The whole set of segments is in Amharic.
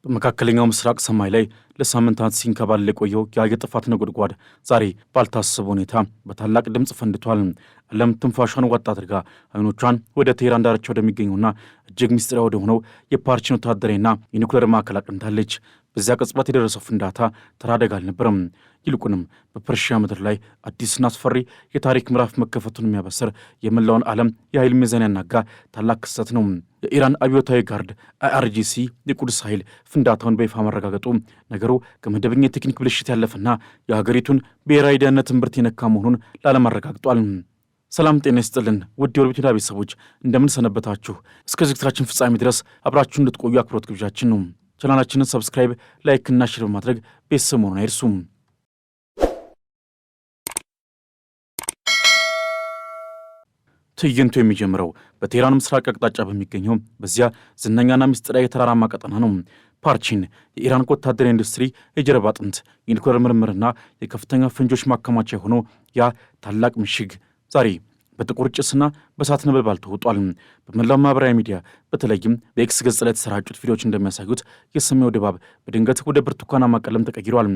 በመካከለኛው ምስራቅ ሰማይ ላይ ለሳምንታት ሲንከባለል የቆየው የጥፋት ነጎድጓድ ዛሬ ባልታሰበ ሁኔታ በታላቅ ድምፅ ፈንድቷል። ዓለም ትንፋሿን ዋጥ አድርጋ አይኖቿን ወደ ቴህራን ዳርቻ ወደሚገኘውና እጅግ ምስጢራዊ ወደሆነው የፓርቺን ወታደራዊና የኒውክሌር ማዕከል አቅንታለች። በዚያ ቅጽበት የደረሰው ፍንዳታ ተራ አደጋ አልነበረም። ይልቁንም በፐርሺያ ምድር ላይ አዲስና አስፈሪ የታሪክ ምዕራፍ መከፈቱን የሚያበስር የመላውን ዓለም የኃይል ሚዛን ያናጋ ታላቅ ክስተት ነው። የኢራን አብዮታዊ ጋርድ IRGC የቁድስ ኃይል ፍንዳታውን በይፋ ማረጋገጡ ነገሩ ከመደበኛ የቴክኒክ ብልሽት ያለፈና የሀገሪቱን ብሔራዊ ደህንነት እምብርት የነካ መሆኑን ለዓለም አረጋግጧል። ሰላም ጤና ይስጥልን ውድ የኦርቢት ሚዲያ ቤተሰቦች እንደምን ሰነበታችሁ? እስከ ዝግጅታችን ፍጻሜ ድረስ አብራችሁን እንድትቆዩ አክብሮት ግብዣችን ነው። ቻናላችንን ሰብስክራይብ፣ ላይክ እና ሼር በማድረግ ቤተሰብ መሆኑን አይርሱም። ትዕይንቱ የሚጀምረው በቴህራን ምስራቅ አቅጣጫ በሚገኘው በዚያ ዝነኛና ምስጢራዊ የተራራማ ቀጠና ነው። ፓርቺን የኢራን ወታደራዊ ኢንዱስትሪ የጀርባ አጥንት፣ የኒውክሌር ምርምርና የከፍተኛ ፈንጆች ማከማቻ የሆነው ያ ታላቅ ምሽግ ዛሬ በጥቁር ጭስና በእሳት ነበልባል ተውጧል። በመላው ማህበራዊ ሚዲያ በተለይም በኤክስ ገጽ ላይ የተሰራጩት ቪዲዮዎች እንደሚያሳዩት የሰማዩ ድባብ በድንገት ወደ ብርቱካናማ ቀለም ተቀይሯል።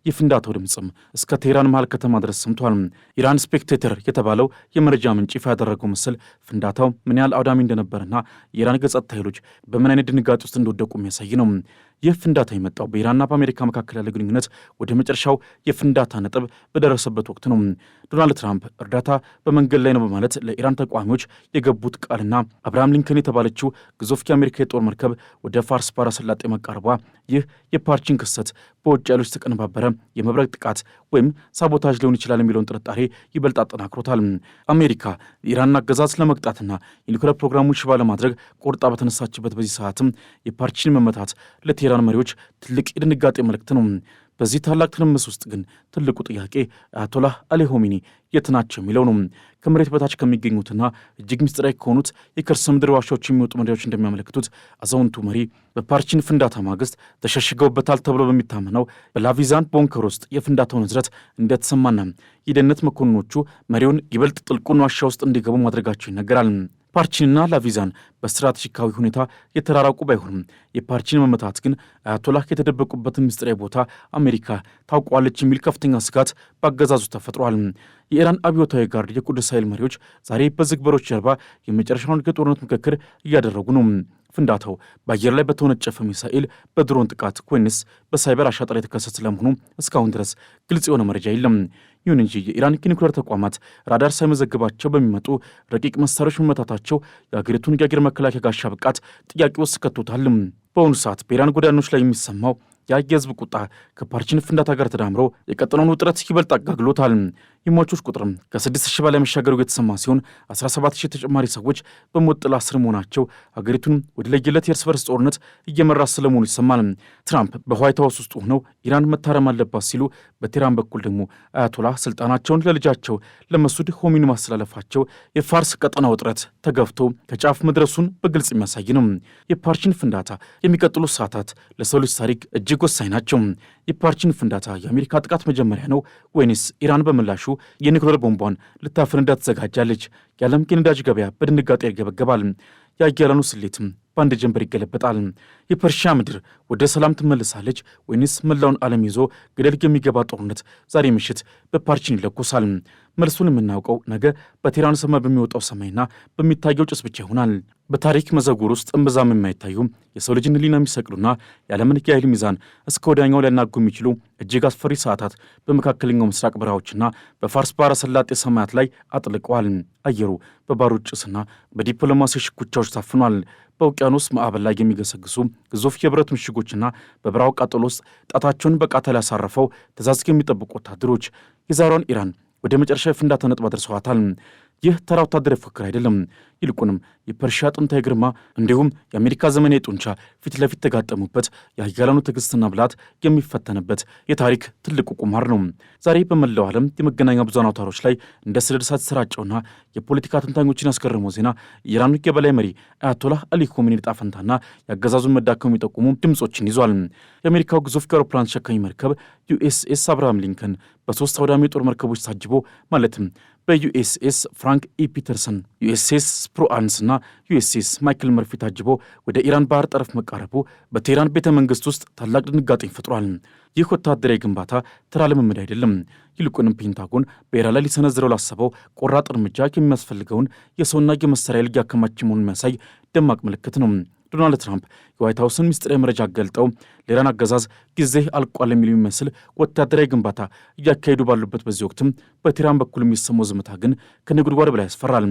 የፍንዳታው ድምፅም እስከ ቴህራን መሃል ከተማ ድረስ ሰምቷል። ኢራን ስፔክቴተር የተባለው የመረጃ ምንጭ ይፋ ያደረገው ምስል ፍንዳታው ምን ያህል አውዳሚ እንደነበረና የኢራን የጸጥታ ኃይሎች በምን አይነት ድንጋጤ ውስጥ እንደወደቁ የሚያሳይ ነው። ይህ ፍንዳታ የመጣው በኢራንና በአሜሪካ መካከል ያለ ግንኙነት ወደ መጨረሻው የፍንዳታ ነጥብ በደረሰበት ወቅት ነው። ዶናልድ ትራምፕ እርዳታ በመንገድ ላይ ነው በማለት ለኢራን ተቃዋሚዎች የገቡት ቃልና አብርሃም ሊንከን የተባለችው ግዙፍ የአሜሪካ የጦር መርከብ ወደ ፋርስ ባሕረ ሰላጤ መቃረቧ ይህ የፓርቺን ክስተት በውጭ ኃይሎች የተቀነባበረ የመብረቅ ጥቃት ወይም ሳቦታጅ ሊሆን ይችላል የሚለውን ጥርጣሬ ይበልጥ አጠናክሮታል። አሜሪካ የኢራንን አገዛዝ ለመቅጣትና የኒውክሌር ፕሮግራሙን ሽባ ለማድረግ ቆርጣ በተነሳችበት በዚህ ሰዓትም የፓርቺን መመታት ለቴህራን መሪዎች ትልቅ የድንጋጤ መልእክት ነው። በዚህ ታላቅ ትርምስ ውስጥ ግን ትልቁ ጥያቄ አያቶላህ አሊ ሆሜኒ የት ናቸው የሚለው ነው። ከመሬት በታች ከሚገኙትና እጅግ ምስጢራዊ ከሆኑት የከርሰ ምድር ዋሻዎች የሚወጡ መረጃዎች እንደሚያመለክቱት አዛውንቱ መሪ በፓርቺን ፍንዳታ ማግስት ተሸሽገውበታል ተብሎ በሚታመነው በላቪዛን ቦንከር ውስጥ የፍንዳታው ንዝረት እንደተሰማና የደህንነት መኮንኖቹ መሪውን ይበልጥ ጥልቁን ዋሻ ውስጥ እንዲገቡ ማድረጋቸው ይነገራል። ፓርቺንና ላቪዛን በስትራቴጂካዊ ሁኔታ የተራራቁ ባይሆንም የፓርቺን መመታት ግን አያቶላህ የተደበቁበትን ምስጢራዊ ቦታ አሜሪካ ታውቋለች የሚል ከፍተኛ ስጋት በአገዛዙ ተፈጥሯል። የኢራን አብዮታዊ ጋርድ የቁድስ ኃይል መሪዎች ዛሬ በዝግ በሮች ጀርባ የመጨረሻውን የጦርነት ምክክር እያደረጉ ነው። ፍንዳታው በአየር ላይ በተወነጨፈ ሚሳኤል፣ በድሮን ጥቃት ወይንስ በሳይበር አሻጥር የተከሰተ ለመሆኑ እስካሁን ድረስ ግልጽ የሆነ መረጃ የለም። ይሁን እንጂ የኢራን የኒውክሌር ተቋማት ራዳር ሳይመዘግባቸው በሚመጡ ረቂቅ መሳሪያዎች መመታታቸው የአገሪቱን የአየር መከላከያ ጋሻ ብቃት ጥያቄ ውስጥ ከቶታል። በአሁኑ ሰዓት በኢራን ጎዳናዎች ላይ የሚሰማው የህዝብ ቁጣ ከፓርቺን ፍንዳታ ጋር ተዳምሮ የቀጠናውን ውጥረት ይበልጥ አጋግሎታል። የሟቾች ቁጥርም ከ6,000 በላይ መሻገሩ የተሰማ ሲሆን 17,000 ተጨማሪ ሰዎች በሞት ጥላ ስር መሆናቸው ሀገሪቱን ወደ ለየለት የእርስ በርስ ጦርነት እየመራ ስለመሆኑ ይሰማል። ትራምፕ በዋይት ሀውስ ውስጥ ሆነው ኢራን መታረም አለባት ሲሉ፣ በቴህራን በኩል ደግሞ አያቶላህ ስልጣናቸውን ለልጃቸው ለመሱድ ሆሜኒ ማስተላለፋቸው የፋርስ ቀጠና ውጥረት ተገፍቶ ከጫፍ መድረሱን በግልጽ የሚያሳይ ነው። የፓርቺን ፍንዳታ የሚቀጥሉ ሰዓታት ለሰው ልጅ ታሪክ እጅግ ወሳኝ ናቸው። የፓርቺን ፍንዳታ የአሜሪካ ጥቃት መጀመሪያ ነው ወይንስ ኢራን በምላሹ የኒውክሌር ቦምቧን ልታፈነዳ ትዘጋጃለች? የዓለም የነዳጅ ገበያ በድንጋጤ ይገበገባል። የአያላኑ ስሌትም በአንድ ጀንበር ይገለበጣል። የፐርሺያ ምድር ወደ ሰላም ትመልሳለች ወይንስ መላውን ዓለም ይዞ ገደል የሚገባ ጦርነት ዛሬ ምሽት በፓርቺን ይለኮሳል? መልሱን የምናውቀው ነገ በቴህራን ሰማይ በሚወጣው ሰማይና በሚታየው ጭስ ብቻ ይሆናል። በታሪክ መዘጉር ውስጥ እምብዛም የማይታዩ የሰው ልጅን ሕሊና የሚሰቅሉና የዓለምን የኃይል ሚዛን እስከ ወዲያኛው ሊያናጉ የሚችሉ እጅግ አስፈሪ ሰዓታት በመካከለኛው ምስራቅ በረሃዎችና በፋርስ ባሕረ ሰላጤ ሰማያት ላይ አጥልቀዋል። አየሩ በባሩድ ጭስና በዲፕሎማሲ ሽኩቻዎች ታፍኗል። በውቅያኖስ ማዕበል ላይ የሚገሰግሱ ግዙፍ የብረት ምሽጎችና በበረሃው ቃጠሎ ውስጥ ጣታቸውን በቃታ ላይ ያሳረፈው ትዕዛዝ የሚጠብቁ ወታደሮች የዛሬዋን ኢራን ወደ መጨረሻ የፍንዳታ ነጥብ አድርሰዋታል። ይህ ተራ ወታደራዊ ፉክክር አይደለም። ይልቁንም የፐርሺያ ጥንታዊ ግርማ እንዲሁም የአሜሪካ ዘመናዊ ጡንቻ ፊት ለፊት ተጋጠሙበት፣ የኃያላኑ ትዕግስትና ብልሃት የሚፈተንበት የታሪክ ትልቁ ቁማር ነው። ዛሬ በመላው ዓለም የመገናኛ ብዙሃን አውታሮች ላይ እንደ ሰደድ እሳት የተሰራጨውና የፖለቲካ ተንታኞችን ያስገረመው ዜና የኢራኑ የበላይ መሪ አያቶላህ አሊ ሆሜኒ ዕጣ ፈንታና የአገዛዙን መዳከም የሚጠቁሙ ድምፆችን ይዟል። የአሜሪካው ግዙፍ የአውሮፕላን ተሸካሚ መርከብ USS አብርሃም ሊንከን በ3 አውዳሚ የጦር መርከቦች ታጅቦ ማለትም በዩኤስኤስ ፍራንክ ኢ ፒተርሰን፣ ዩኤስኤስ ስፕሩአንስ እና ዩኤስኤስ ማይክል መርፊ ታጅቦ ወደ ኢራን ባህር ጠረፍ መቃረቡ በቴህራን ቤተ መንግስት ውስጥ ታላቅ ድንጋጤን ፈጥሯል። ይህ ወታደራዊ ግንባታ ተራ ልምምድ አይደለም። ይልቁንም ፔንታጎን በኢራን ላይ ሊሰነዝረው ላሰበው ቆራጥ እርምጃ የሚያስፈልገውን የሰውና የመሳሪያ ኃይል እያከማቸ መሆኑን የሚያሳይ ደማቅ ምልክት ነው። ዶናልድ ትራምፕ የዋይት ሀውስን ምስጢራዊ መረጃ ገልጠው ለኢራን አገዛዝ ጊዜ አልቋል የሚል የሚመስል ወታደራዊ ግንባታ እያካሄዱ ባሉበት በዚህ ወቅትም በቴህራን በኩል የሚሰማው ዝምታ ግን ከነጎድጓድ በላይ ያስፈራል።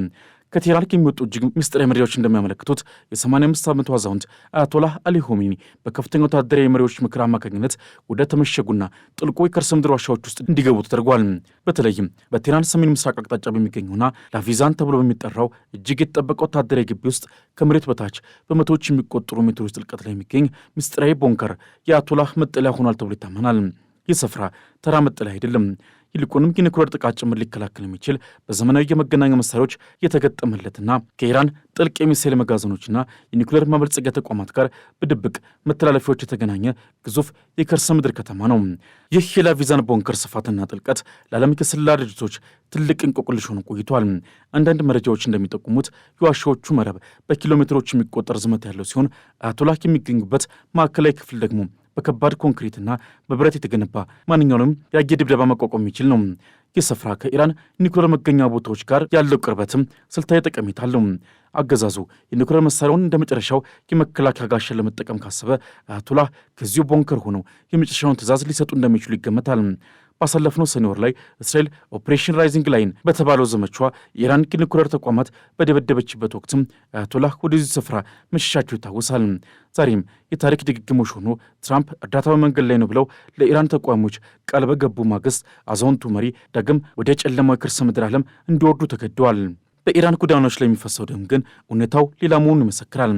ከቴህራን የሚወጡ እጅግ ምስጢራዊ መረጃዎች እንደሚያመለክቱት የ85 ዓመቱ አዛውንት አያቶላህ አሊ ሆሜኒ በከፍተኛ ወታደራዊ መሪዎች ምክር አማካኝነት ወደ ተመሸጉና ጥልቁ የከርሰ ምድር ዋሻዎች ውስጥ እንዲገቡ ተደርጓል። በተለይም በቴህራን ሰሜን ምስራቅ አቅጣጫ በሚገኘውና ላቪዛን ተብሎ በሚጠራው እጅግ የተጠበቀ ወታደራዊ ግቢ ውስጥ ከመሬት በታች በመቶዎች የሚቆጠሩ ሜትሮች ጥልቀት ላይ የሚገኝ ምስጢራዊ ቦንከር የአያቶላህ መጠለያ ሆኗል ተብሎ ይታመናል። ይህ ስፍራ ተራ መጠለያ አይደለም። ይልቁንም የኒውክሌር ጥቃት ጭምር ሊከላከል የሚችል በዘመናዊ የመገናኛ መሳሪያዎች የተገጠመለትና ከኢራን ጥልቅ የሚሳይል መጋዘኖችና የኒውክሌር ማበልጸጊያ ተቋማት ጋር በድብቅ መተላለፊያዎች የተገናኘ ግዙፍ የከርሰ ምድር ከተማ ነው። ይህ የላቪዛን ቦንከር ስፋትና ጥልቀት ለዓለም የስለላ ድርጅቶች ትልቅ እንቆቅልሽ ሆኖ ቆይቷል። አንዳንድ መረጃዎች እንደሚጠቁሙት የዋሻዎቹ መረብ በኪሎ ሜትሮች የሚቆጠር ዝመት ያለው ሲሆን አያቶላህ የሚገኙበት ማዕከላዊ ክፍል ደግሞ በከባድ ኮንክሪትና በብረት የተገነባ ማንኛውንም የአየር ድብደባ መቋቋም የሚችል ነው። ይህ ስፍራ ከኢራን ኒውክሌር መገኛ ቦታዎች ጋር ያለው ቅርበትም ስልታዊ ጠቀሜታ አለው። አገዛዙ የኒውክሌር መሳሪያውን እንደ መጨረሻው የመከላከያ ጋሻ ለመጠቀም ካሰበ አያቶላህ ከዚሁ ቦንከር ሆነው የመጨረሻውን ትዕዛዝ ሊሰጡ እንደሚችሉ ይገመታል። ባሳለፍነው ሰኔ ወር ላይ እስራኤል ኦፕሬሽን ራይዚንግ ላይን በተባለው ዘመቿ የኢራን ኒውክሌር ተቋማት በደበደበችበት ወቅትም አያቶላህ ወደዚህ ስፍራ መሸሻቸው ይታወሳል። ዛሬም የታሪክ ድግግሞሽ ሆኖ ትራምፕ እርዳታ በመንገድ ላይ ነው ብለው ለኢራን ተቋሞች ቃል በገቡ ማግስት አዛውንቱ መሪ ዳግም ወደ ጨለማው የከርሰ ምድር ዓለም እንዲወርዱ ተገደዋል። በኢራን ጎዳናዎች ላይ የሚፈሰው ደም ግን እውነታው ሌላ መሆኑን ይመሰክራል።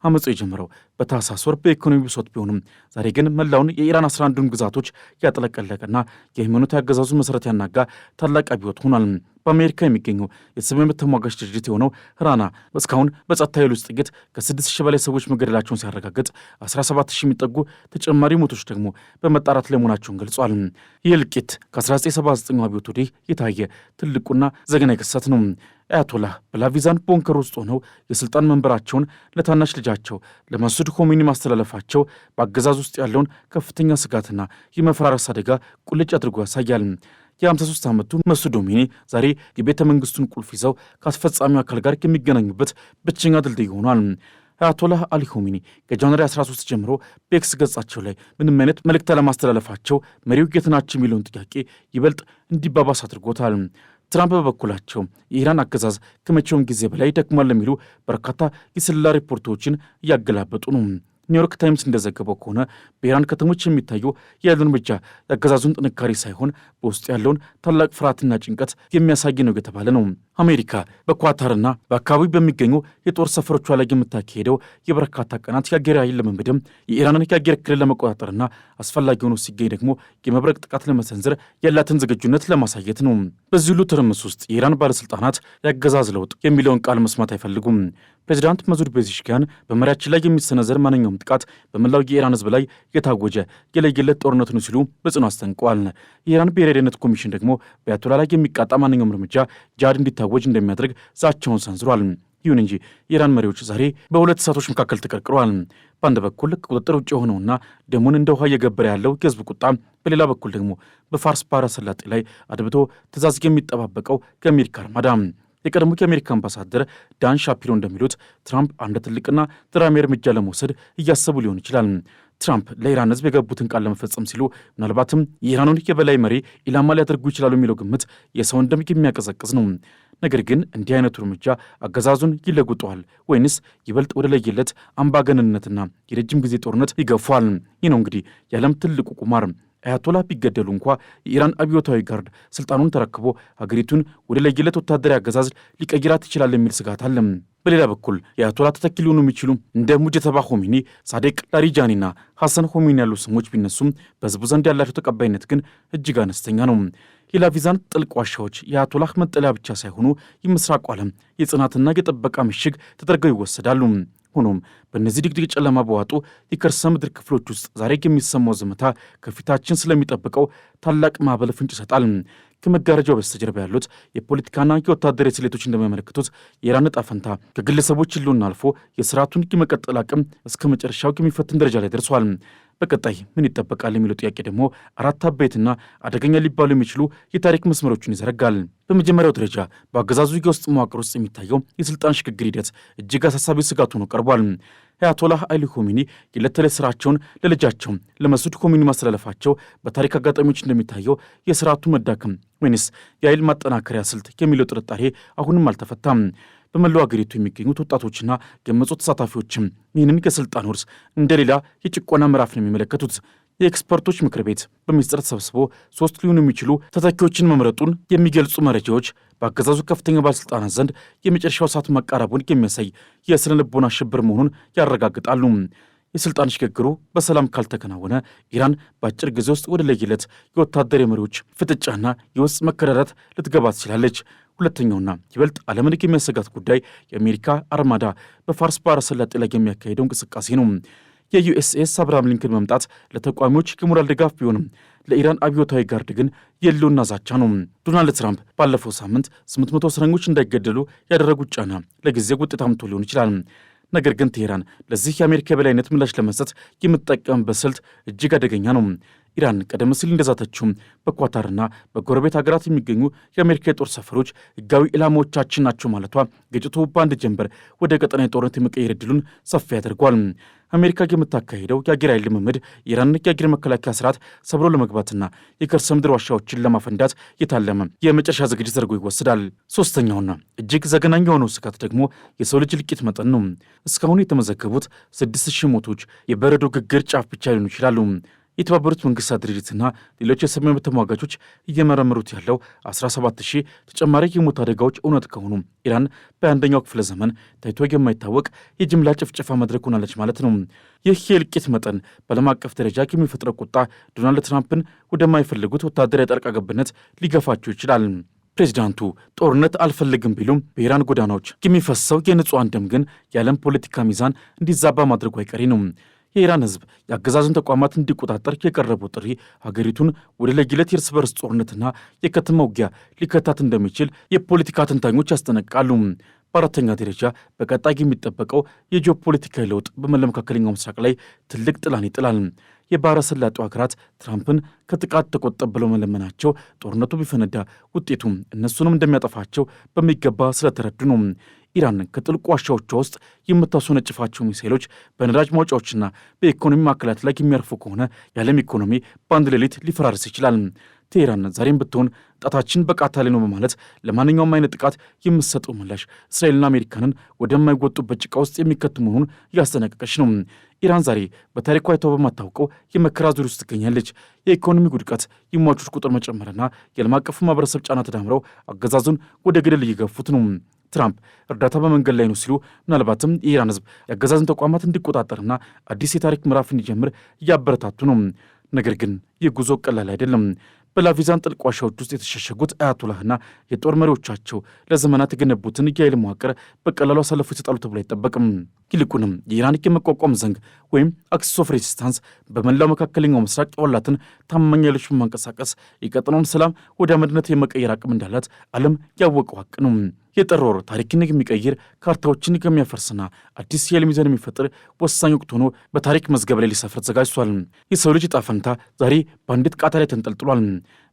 አመፁ የጀመረው በታህሳስ ወር በኢኮኖሚ ብሶት ቢሆንም ዛሬ ግን መላውን የኢራን 11ዱን ግዛቶች ያጠለቀለቀና የሃይማኖት አገዛዙ መሠረት ያናጋ ታላቅ አብዮት ሆኗል። በአሜሪካ የሚገኘው የሰብአዊ መብት ተሟጋች ድርጅት የሆነው ራና እስካሁን በጸጥታ ኃይሎች ጥቂት ከ6,000 በላይ ሰዎች መገደላቸውን ሲያረጋግጥ 17,000 የሚጠጉ ተጨማሪ ሞቶች ደግሞ በመጣራት ላይ መሆናቸውን ገልጿል። ይህ እልቂት ከ1979 አብዮት ወዲህ የታየ ትልቁና ዘግናኝ ክስተት ነው። አያቶላህ በላቪዛን ቦንከር ውስጥ ሆነው የሥልጣን መንበራቸውን ለታናሽ ልጃቸው ለመስዑድ ሆሜኒ ማስተላለፋቸው በአገዛዝ ውስጥ ያለውን ከፍተኛ ስጋትና የመፈራረስ አደጋ ቁልጭ አድርጎ ያሳያል። የ53 ዓመቱ መስዑድ ሆሜኒ ዛሬ የቤተ መንግሥቱን ቁልፍ ይዘው ከአስፈጻሚው አካል ጋር የሚገናኙበት ብቸኛ ድልድይ ሆኗል። አያቶላህ አሊ ሆሜኒ ከጃንዋሪ 13 ጀምሮ በኤክስ ገጻቸው ላይ ምንም አይነት መልእክት አለማስተላለፋቸው መሪው የት ናቸው የሚለውን ጥያቄ ይበልጥ እንዲባባስ አድርጎታል። ትራምፕ በበኩላቸው የኢራን አገዛዝ ከመቼውም ጊዜ በላይ ደክሟል ለሚሉ በርካታ የስለላ ሪፖርቶችን እያገላበጡ ነው። ኒውዮርክ ታይምስ እንደዘገበው ከሆነ በኢራን ከተሞች የሚታየው ያለውን እርምጃ የአገዛዙን ጥንካሬ ሳይሆን በውስጡ ያለውን ታላቅ ፍርሃትና ጭንቀት የሚያሳይ ነው የተባለ ነው። አሜሪካ በኳታርና በአካባቢው በሚገኙ የጦር ሰፈሮቿ ላይ የምታካሄደው የበርካታ ቀናት የአየር ኃይል ልምምድም የኢራንን የአየር ክልል ለመቆጣጠርና አስፈላጊ ሆኖ ሲገኝ ደግሞ የመብረቅ ጥቃት ለመሰንዘር ያላትን ዝግጁነት ለማሳየት ነው። በዚህ ሁሉ ትርምስ ውስጥ የኢራን ባለሥልጣናት የአገዛዝ ለውጥ የሚለውን ቃል መስማት አይፈልጉም። ፕሬዚዳንት መስዑድ ፔዜሽኪያን በመሪያችን ላይ የሚሰነዘር ማንኛውም ጥቃት በመላው የኢራን ሕዝብ ላይ የታወጀ የለየለት ጦርነት ነው ሲሉ በጽኑ አስጠንቀዋል። የኢራን ብሔራዊ ደህንነት ኮሚሽን ደግሞ በአያቶላህ ላይ የሚቃጣ ማንኛውም እርምጃ ጂሃድ እንዲታወጅ እንደሚያደርግ ዛቻውን ሰንዝሯል። ይሁን እንጂ የኢራን መሪዎች ዛሬ በሁለት እሳቶች መካከል ተቀርቅረዋል። በአንድ በኩል ቁጥጥር ውጭ የሆነውና ደሙን እንደ ውሃ እየገበረ ያለው የህዝብ ቁጣ፣ በሌላ በኩል ደግሞ በፋርስ ባህረ ሰላጤ ላይ አድብቶ ትዕዛዝ የሚጠባበቀው የአሜሪካ አርማዳ። የቀድሞ የአሜሪካ አምባሳደር ዳን ሻፒሮ እንደሚሉት ትራምፕ አንድ ትልቅና ተራሚ እርምጃ ለመውሰድ እያሰቡ ሊሆን ይችላል። ትራምፕ ለኢራን ህዝብ የገቡትን ቃል ለመፈጸም ሲሉ ምናልባትም የኢራኑን የበላይ መሪ ኢላማ ሊያደርጉ ይችላሉ የሚለው ግምት የሰውን ደም የሚያቀዘቅዝ ነው። ነገር ግን እንዲህ አይነቱ እርምጃ አገዛዙን ይለውጠዋል ወይንስ ይበልጥ ወደ ለየለት አምባገነንነትና የረጅም ጊዜ ጦርነት ይገፋል? ይህ ነው እንግዲህ የዓለም ትልቁ ቁማር። አያቶላህ ቢገደሉ እንኳ የኢራን አብዮታዊ ጋርድ ስልጣኑን ተረክቦ ሀገሪቱን ወደ ለየለት ወታደራዊ አገዛዝ ሊቀይራት ይችላል የሚል ስጋት አለ። በሌላ በኩል የአያቶላህ ተተኪ ሊሆኑ የሚችሉ እንደ ሙጅተባ ሆሜኒ፣ ሳዴቅ ላሪጃኒና ሐሰን ሆሜኒ ያሉ ስሞች ቢነሱም በህዝቡ ዘንድ ያላቸው ተቀባይነት ግን እጅግ አነስተኛ ነው። የላቪዛን ጥልቅ ዋሻዎች የአያቶላህ መጠለያ ብቻ ሳይሆኑ የምስራቁ ዓለም የጽናትና የጥበቃ ምሽግ ተደርገው ይወሰዳሉ። ሆኖም በእነዚህ ድቅድቅ ጨለማ በዋጡ የከርሰ ምድር ክፍሎች ውስጥ ዛሬ የሚሰማው ዝምታ ከፊታችን ስለሚጠብቀው ታላቅ ማዕበል ፍንጭ ይሰጣል። ከመጋረጃው በስተጀርባ ያሉት የፖለቲካና የወታደራዊ ስሌቶች እንደሚያመለክቱት የኢራን ዕጣ ፈንታ ከግለሰቦች ህልውና አልፎ የስርዓቱን የመቀጠል አቅም እስከ መጨረሻው የሚፈትን ደረጃ ላይ ደርሷል። በቀጣይ ምን ይጠበቃል የሚለው ጥያቄ ደግሞ አራት አበይትና አደገኛ ሊባሉ የሚችሉ የታሪክ መስመሮችን ይዘረጋል። በመጀመሪያው ደረጃ በአገዛዙ የውስጥ መዋቅር ውስጥ የሚታየው የስልጣን ሽግግር ሂደት እጅግ አሳሳቢ ስጋት ሆኖ ቀርቧል። አያቶላህ አሊ ኮሚኒ የዕለት ተዕለት ስራቸውን ለልጃቸው ለመስዑድ ኮሚኒ ማስተላለፋቸው በታሪክ አጋጣሚዎች እንደሚታየው የስርዓቱ መዳከም ወይንስ የኃይል ማጠናከሪያ ስልት የሚለው ጥርጣሬ አሁንም አልተፈታም። በመላው አገሪቱ የሚገኙት ወጣቶችና ገመጹ ተሳታፊዎችም ይህንን የስልጣን ውርስ እንደሌላ የጭቆና ምዕራፍ ነው የሚመለከቱት። የኤክስፐርቶች ምክር ቤት በሚስጥር ተሰብስቦ 3 ሊሆኑ የሚችሉ ተተኪዎችን መምረጡን የሚገልጹ መረጃዎች በአገዛዙ ከፍተኛ ባለሥልጣናት ዘንድ የመጨረሻው ሰዓት መቃረቡን የሚያሳይ የስነ ልቦና ሽብር መሆኑን ያረጋግጣሉ። የሥልጣን ሽግግሩ በሰላም ካልተከናወነ ኢራን በአጭር ጊዜ ውስጥ ወደ ለየለት የወታደራዊ መሪዎች ፍጥጫና የውስጥ መከዳዳት ልትገባ ትችላለች። ሁለተኛውና ይበልጥ ዓለምን የሚያሰጋት ጉዳይ የአሜሪካ አርማዳ በፋርስ ባሕረ ሰላጤ ላይ የሚያካሄደው እንቅስቃሴ ነው። የዩኤስኤስ አብርሃም ሊንከን መምጣት ለተቃዋሚዎች የሞራል ድጋፍ ቢሆንም ለኢራን አብዮታዊ ጋርድ ግን የሕልውና ዛቻ ነው። ዶናልድ ትራምፕ ባለፈው ሳምንት 800 እስረኞች እንዳይገደሉ ያደረጉት ጫና ለጊዜው ውጤት አምጥቶ ሊሆን ይችላል። ነገር ግን ቴሄራን ለዚህ የአሜሪካ የበላይነት ምላሽ ለመስጠት የምትጠቀምበት ስልት እጅግ አደገኛ ነው። ኢራን ቀደም ሲል እንደዛተችው በኳታርና በጎረቤት ሀገራት የሚገኙ የአሜሪካ የጦር ሰፈሮች ሕጋዊ ኢላማዎቻችን ናቸው ማለቷ ግጭቱ በአንድ ጀንበር ወደ ቀጠናዊ ጦርነት የመቀየር ዕድሉን ሰፊ ያደርጓል። አሜሪካ የምታካሄደው የአየር ኃይል ልምምድ የኢራን የአየር መከላከያ ስርዓት ሰብሮ ለመግባትና የከርሰ ምድር ዋሻዎችን ለማፈንዳት የታለመ የመጨረሻ ዝግጅት ተደርጎ ይወሰዳል። ሶስተኛውና እጅግ ዘገናኝ የሆነው ስጋት ደግሞ የሰው ልጅ እልቂት መጠን ነው። እስካሁን የተመዘገቡት 6000 ሞቶች የበረዶ ግግር ጫፍ ብቻ ሊሆኑ ይችላሉ። የተባበሩት መንግስታት ድርጅትና ሌሎች የሰብአዊ መብት ተሟጋቾች እየመረመሩት ያለው 17000 ተጨማሪ የሞት አደጋዎች እውነት ከሆኑ ኢራን በአንደኛው ክፍለ ዘመን ታይቶ የማይታወቅ የጅምላ ጭፍጨፋ መድረክ ሆናለች ማለት ነው። ይህ የእልቂት መጠን በዓለም አቀፍ ደረጃ የሚፈጥረው ቁጣ ዶናልድ ትራምፕን ወደማይፈልጉት ወታደራዊ ጣልቃ ገብነት ሊገፋቸው ይችላል። ፕሬዚዳንቱ ጦርነት አልፈልግም ቢሉም በኢራን ጎዳናዎች የሚፈሰው የንጹሐን ደም ግን የዓለም ፖለቲካ ሚዛን እንዲዛባ ማድረጉ አይቀሬ ነው። የኢራን ሕዝብ የአገዛዙን ተቋማት እንዲቆጣጠር የቀረበው ጥሪ ሀገሪቱን ወደ ለየለት የእርስ በርስ ጦርነትና የከተማ ውጊያ ሊከታት እንደሚችል የፖለቲካ ተንታኞች ያስጠነቅቃሉ። በአራተኛ ደረጃ በቀጣይ የሚጠበቀው የጂኦፖለቲካዊ ለውጥ በመላ መካከለኛው ምስራቅ ላይ ትልቅ ጥላን ይጥላል። የባሕረ ሰላጤው ሀገራት ትራምፕን ከጥቃት ተቆጠብ ብለው መለመናቸው ጦርነቱ ቢፈነዳ ውጤቱ እነሱንም እንደሚያጠፋቸው በሚገባ ስለተረዱ ነው። ኢራን ከጥልቁ ዋሻዎቿ ውስጥ የምታስወነጭፋቸው ሚሳይሎች በነዳጅ ማውጫዎችና በኢኮኖሚ ማዕከላት ላይ የሚያርፉ ከሆነ የዓለም ኢኮኖሚ በአንድ ሌሊት ሊፈራርስ ይችላል። ቴሄራን ዛሬም ብትሆን ጣታችን በቃታ ላይ ነው በማለት ለማንኛውም አይነት ጥቃት የምትሰጠው ምላሽ እስራኤልና አሜሪካንን ወደማይወጡበት ጭቃ ውስጥ የሚከቱ መሆኑን እያስጠነቀቀች ነው። ኢራን ዛሬ በታሪኳ አይተው በማታውቀው የመከራ ዙር ውስጥ ትገኛለች። የኢኮኖሚ ውድቀት፣ የሟቾች ቁጥር መጨመርና የዓለም አቀፉ ማህበረሰብ ጫና ተዳምረው አገዛዙን ወደ ገደል እየገፉት ነው። ትራምፕ እርዳታ በመንገድ ላይ ነው ሲሉ ምናልባትም የኢራን ሕዝብ የአገዛዝን ተቋማት እንዲቆጣጠርና አዲስ የታሪክ ምዕራፍ እንዲጀምር እያበረታቱ ነው። ነገር ግን ይህ ጉዞ ቀላል አይደለም። በላቪዛን ጥልቅ ዋሻዎች ውስጥ የተሸሸጉት አያቶላህና የጦር መሪዎቻቸው ለዘመናት የገነቡትን የኃይል መዋቅር በቀላሉ አሳልፎ ይሰጣሉ ተብሎ አይጠበቅም። ይልቁንም የኢራን የመቋቋም ዘንግ ወይም አክሲስ ኦፍ ሬዚስታንስ በመላው መካከለኛው ምስራቅ የዋላትን ታማኝ ኃይሎች በማንቀሳቀስ የቀጠናውን ሰላም ወደ አመድነት የመቀየር አቅም እንዳላት ዓለም ያወቀው ሀቅ ነው። የጥር ወር ታሪክን የሚቀይር ካርታዎችን የሚያፈርስና አዲስ የኃይል ሚዛን የሚፈጥር ወሳኝ ወቅት ሆኖ በታሪክ መዝገብ ላይ ሊሰፍር ተዘጋጅቷል። የሰው ልጅ ዕጣ ፈንታ ዛሬ በአንዲት ቃታ ላይ ተንጠልጥሏል።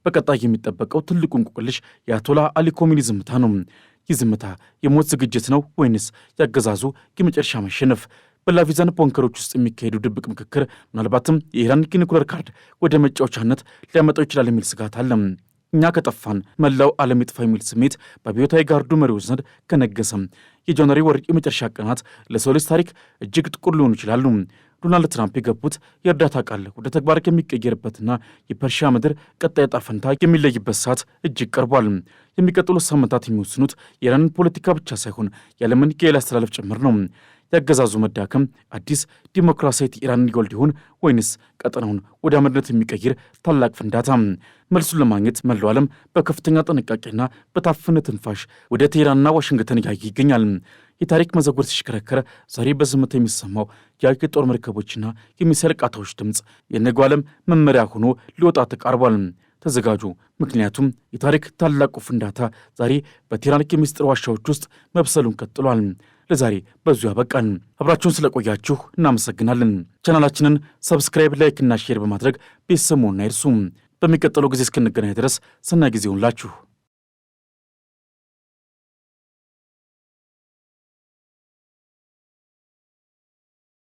በቀጣይ የሚጠበቀው ትልቁ እንቆቅልሽ የአያቶላህ አሊ ኮሚኒ ዝምታ ነው። ይህ ዝምታ የሞት ዝግጅት ነው ወይንስ ያገዛዙ የመጨረሻ መሸነፍ? በላቪዛን ቦንከሮች ውስጥ የሚካሄዱ ድብቅ ምክክር ምናልባትም የኢራን ኒኩለር ካርድ ወደ መጫወቻነት ሊያመጣው ይችላል የሚል ስጋት አለ። እኛ ከጠፋን መላው ዓለም ይጥፋ የሚል ስሜት በአብዮታዊ ጋርዱ መሪዎች ዘንድ ከነገሰም የጃንዋሪ ወር የመጨረሻ ቀናት ለሰው ልጅ ታሪክ እጅግ ጥቁር ሊሆኑ ይችላሉ። ዶናልድ ትራምፕ የገቡት የእርዳታ ቃል ወደ ተግባር የሚቀየርበትና የፐርሺያ ምድር ቀጣይ ዕጣ ፈንታ የሚለይበት ሰዓት እጅግ ቀርቧል። የሚቀጥሉት ሳምንታት የሚወስኑት የኢራንን ፖለቲካ ብቻ ሳይሆን የዓለምን የኃይል አስተላለፍ ጭምር ነው። ያገዛዙ መዳከም አዲስ ዲሞክራሲያዊ ኢራን ይወልድ ይሆን ወይንስ ቀጠናውን ወደ አመድነት የሚቀይር ታላቅ ፍንዳታ? መልሱን ለማግኘት መላው ዓለም በከፍተኛ ጥንቃቄና በታፈነ ትንፋሽ ወደ ቴህራንና ዋሽንግተን እያየ ይገኛል። የታሪክ መዘጉር ሲሽከረከረ ዛሬ በዝምታ የሚሰማው የጦር መርከቦችና የሚሳይል ቃታዎች ድምፅ የነገው ዓለም መመሪያ ሆኖ ሊወጣ ተቃርቧል። ተዘጋጁ፣ ምክንያቱም የታሪክ ታላቁ ፍንዳታ ዛሬ በቴህራን የሚስጥር ዋሻዎች ውስጥ መብሰሉን ቀጥሏል። ለዛሬ በዙ ያበቃል። አብራችሁን ስለቆያችሁ እናመሰግናለን። ቻናላችንን ሰብስክራይብ፣ ላይክ እና ሼር በማድረግ ቤተሰብ መሆን አይርሱ። በሚቀጥለው ጊዜ እስክንገናኝ ድረስ ሰናይ ጊዜ ይሁንላችሁ።